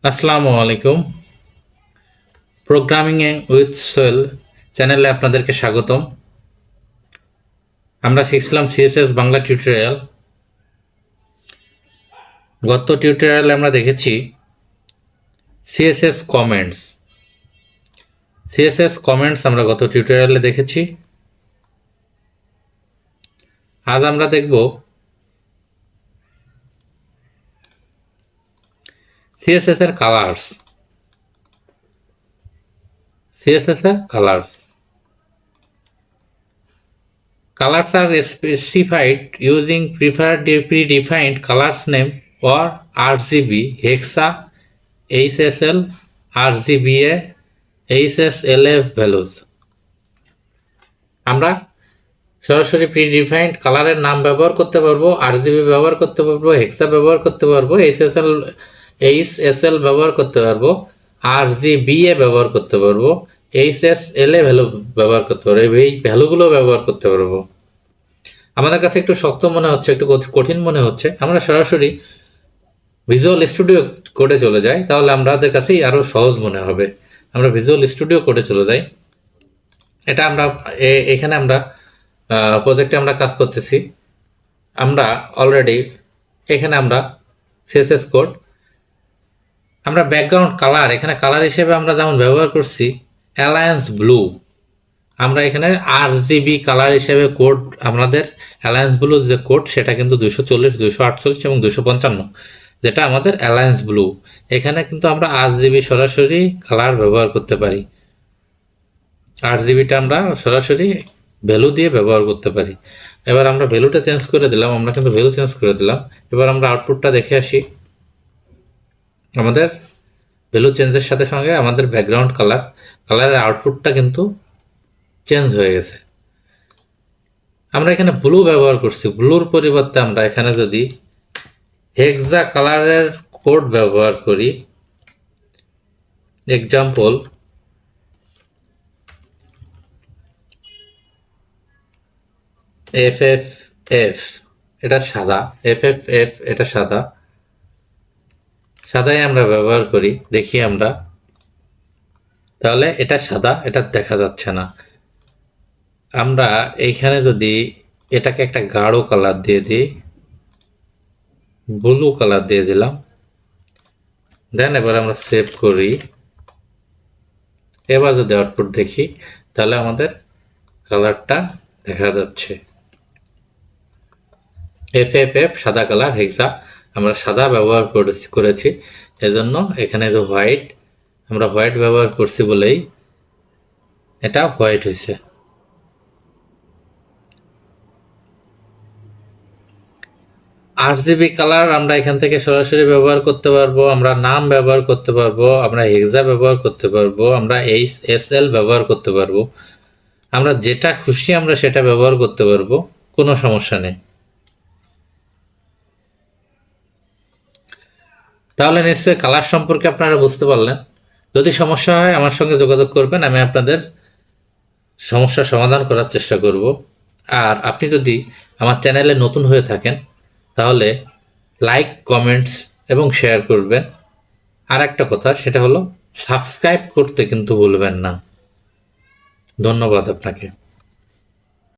আসসালামু আলাইকুম। Programming with Sohel চ্যানেলে আপনাদেরকে স্বাগতম। আমরা শিখছিলাম সিএসএস বাংলা টিউটোরিয়াল। গত টিউটোরিয়ালে আমরা দেখেছি সিএসএস কমেন্টস। আমরা গত টিউটোরিয়ালে দেখেছি। আজ আমরা দেখব সিএসএস এর colours. Colors are specified using predefined colors name or RGB, hexa, HSL, RGBA, HSLA values. আমরা সরাসরি প্রিডিফাইন্ড কালারের নাম ব্যবহার করতে পারবো, আরজিবি ব্যবহার করতে পারবো, হেক্সা ব্যবহার করতে পারবো, এইচএসএল ব্যবহার করতে পারবো, আরজিবিএ ব্যবহার করতে পারবো, এইচএসএলএ ভ্যালু ব্যবহার করতে পারবো। এই ভ্যালুগুলো ব্যবহার করতে পারবো। আমাদের কাছে একটু শক্ত মনে হচ্ছে, একটু কঠিন মনে হচ্ছে। আমরা সরাসরি ভিজুয়াল স্টুডিও কোডে চলে যাই, তাহলে আমাদের কাছেই আরও সহজ মনে হবে। আমরা ভিজুয়াল স্টুডিও কোডে চলে যাই। এটা আমরা এখানে আমরা প্রজেক্টে আমরা কাজ করতেছি। আমরা অলরেডি এখানে আমরা সিএসএস কোড, আমরা ব্যাকগ্রাউন্ড কালার, এখানে কালার হিসেবে আমরা যেমন ব্যবহার করছি অ্যালায়েন্স ব্লু। আমরা এখানে আরজিবি কালার হিসেবে কোড, আমাদের অ্যালায়েন্স ব্লু যে কোড সেটা কিন্তু 240, 248 এবং 255, যেটা আমাদের অ্যালায়েন্স ব্লু। এখানে কিন্তু আমরা আরজিবি সরাসরি কালার ব্যবহার করতে পারি। আরজিবিটা আমরা সরাসরি ভ্যালু দিয়ে ব্যবহার করতে পারি। এবার আমরা ভ্যালুটা চেঞ্জ করে দিলাম, আমরা কিন্তু ভ্যালু চেঞ্জ করে দিলাম। এবার আমরা আউটপুটটা দেখে আসি। আমাদের ভ্যালু চেঞ্জের সাথে সঙ্গে আমাদের ব্যাকগ্রাউন্ড কালারের আউটপুটটা কিন্তু চেঞ্জ হয়ে গেছে। আমরা এখানে ব্লু ব্যবহার করছি, ব্লুর পরিবর্তে আমরা এখানে যদি হেক্সা কালারের কোড ব্যবহার করি, এক্সাম্পল FFF, এটা সাদা, FFF এটা সাদাই আমরা ব্যবহার করি, দেখি আমরা, তাহলে এটা সাদা, এটা দেখা যাচ্ছে না। আমরা এইখানে যদি এটাকে একটা গাঢ় কালার দিয়ে দিই, ব্লু কালার দিয়ে দিলাম, দেন এবার আমরা সেভ করি। এবার যদি আউটপুট দেখি, তাহলে আমাদের কালারটা দেখা যাচ্ছে। FFF সাদা কালার, হেক্সা আমরা সাদা ব্যবহার করেছি, এজন্য এখানে যে হোয়াইট, আমরা হোয়াইট ব্যবহার করছি বলেই এটা হোয়াইট হয়েছে। আরজিবি কালার আমরা এখান থেকে সরাসরি ব্যবহার করতে পারবো, আমরা নাম ব্যবহার করতে পারবো, আমরা হেক্সা ব্যবহার করতে পারবো, আমরা এইচএসএল ব্যবহার করতে পারবো। আমরা যেটা খুশি আমরা সেটা ব্যবহার করতে পারবো, কোনো সমস্যা নেই। তাহলে নিশ্চয়ই কালার সম্পর্কে আপনারা বুঝতে পারলেন। যদি সমস্যা হয় আমার সঙ্গে যোগাযোগ করবেন, আমি আপনাদের সমস্যার সমাধান করার চেষ্টা করব। আর আপনি যদি আমার চ্যানেলে নতুন হয়ে থাকেন, তাহলে লাইক, কমেন্টস এবং শেয়ার করবেন। আর একটা কথা, সেটা হলো সাবস্ক্রাইব করতে কিন্তু ভুলবেন না। ধন্যবাদ আপনাকে।